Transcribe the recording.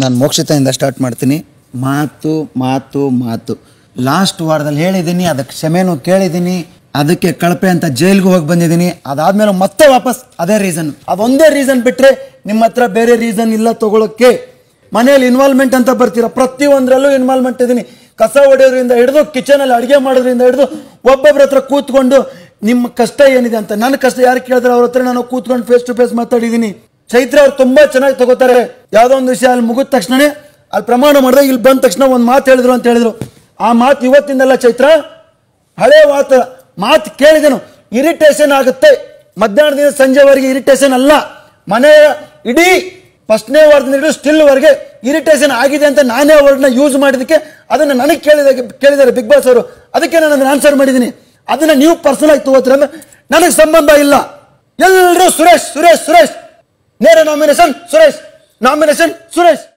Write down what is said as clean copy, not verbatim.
ನಾನು ಮೋಕ್ಷಿತೆಯಿಂದ ಸ್ಟಾರ್ಟ್ ಮಾಡ್ತೀನಿ. ಮಾತು ಮಾತು ಮಾತು ಲಾಸ್ಟ್ ವಾರದಲ್ಲಿ ಹೇಳಿದ್ದೀನಿ, ಅದಕ್ಕೆ ಕ್ಷಮೆನೂ ಕೇಳಿದ್ದೀನಿ, ಅದಕ್ಕೆ ಕಳಪೆ ಅಂತ ಜೈಲ್ಗೂ ಹೋಗಿ ಬಂದಿದ್ದೀನಿ. ಅದಾದ್ಮೇಲೆ ಮತ್ತೆ ವಾಪಸ್ ಅದೇ ರೀಸನ್, ಅದೊಂದೇ ರೀಸನ್ ಬಿಟ್ಟರೆ ನಿಮ್ಮ ಹತ್ರ ಬೇರೆ ರೀಸನ್ ಇಲ್ಲ ತಗೊಳ್ಳೋಕ್ಕೆ. ಮನೆಯಲ್ಲಿ ಇನ್ವಾಲ್ವ್ಮೆಂಟ್ ಅಂತ ಬರ್ತೀರಾ, ಪ್ರತಿಯೊಂದರಲ್ಲೂ ಇನ್ವಾಲ್ವ್ಮೆಂಟ್ ಇದ್ದೀನಿ. ಕಸ ಹೊಡೆಯೋದ್ರಿಂದ ಹಿಡಿದು ಕಿಚನಲ್ಲಿ ಅಡುಗೆ ಮಾಡೋದ್ರಿಂದ ಹಿಡಿದು ಒಬ್ಬೊಬ್ಬರ ಹತ್ರ ಕೂತ್ಕೊಂಡು ನಿಮ್ಮ ಕಷ್ಟ ಏನಿದೆ ಅಂತ, ನನ್ನ ಕಷ್ಟ ಯಾರು ಕೇಳಿದ್ರೆ ಅವ್ರ ಹತ್ರ ನಾನು ಕೂತ್ಕೊಂಡು ಫೇಸ್ ಟು ಫೇಸ್ ಮಾತಾಡಿದ್ದೀನಿ. ಚೈತ್ರ ಅವ್ರು ತುಂಬಾ ಚೆನ್ನಾಗಿ ತಗೋತಾರೆ. ಯಾವುದೋ ಒಂದು ವಿಷಯ ಅಲ್ಲಿ ಮುಗಿದ ತಕ್ಷಣನೇ ಅಲ್ಲಿ ಪ್ರಮಾಣ ಮಾಡಿದ್ರೆ ಇಲ್ಲಿ ಬಂದ ತಕ್ಷಣ ಒಂದು ಮಾತು ಹೇಳಿದ್ರು ಅಂತ ಹೇಳಿದ್ರು. ಆ ಮಾತು ಇವತ್ತಿಂದಲ್ಲ ಚೈತ್ರ, ಹಳೆ ಮಾತು ಕೇಳಿದೆನು. ಇರಿಟೇಷನ್ ಆಗುತ್ತೆ, ಮಧ್ಯಾಹ್ನದಿಂದ ಸಂಜೆವರೆಗೆ ಇರಿಟೇಷನ್ ಅಲ್ಲ, ಮನೆಯ ಇಡೀ ಫಸ್ಟ್ನೇ ವಾರದಿಂದ ಹಿಡಿದು ಸ್ಟಿಲ್ವರೆಗೆ ಇರಿಟೇಷನ್ ಆಗಿದೆ ಅಂತ ನಾನೇ ವರ್ಡ್ನ ಯೂಸ್ ಮಾಡಿದಕ್ಕೆ ಅದನ್ನು ನನಗೆ ಕೇಳಿದ್ದಾರೆ ಬಿಗ್ ಬಾಸ್ ಅವರು. ಅದಕ್ಕೆ ನಾನು ಅದನ್ನು ಆನ್ಸರ್ ಮಾಡಿದ್ದೀನಿ. ಅದನ್ನ ನೀವು ಪರ್ಸನಲ್ ಆಗಿ ತಗೋತೀರ ಅಂದ್ರೆ ನನಗೆ ಸಂಬಂಧ ಇಲ್ಲ. ಎಲ್ಲರೂ ಸುರೇಶ್ ಸುರೇಶ್ ಸುರೇಶ್, ನೇರ ನಾಮಿನೇಷನ್ ಸುರೇಶ್, ನಾಮಿನೇಷನ್ ಸುರೇಶ್.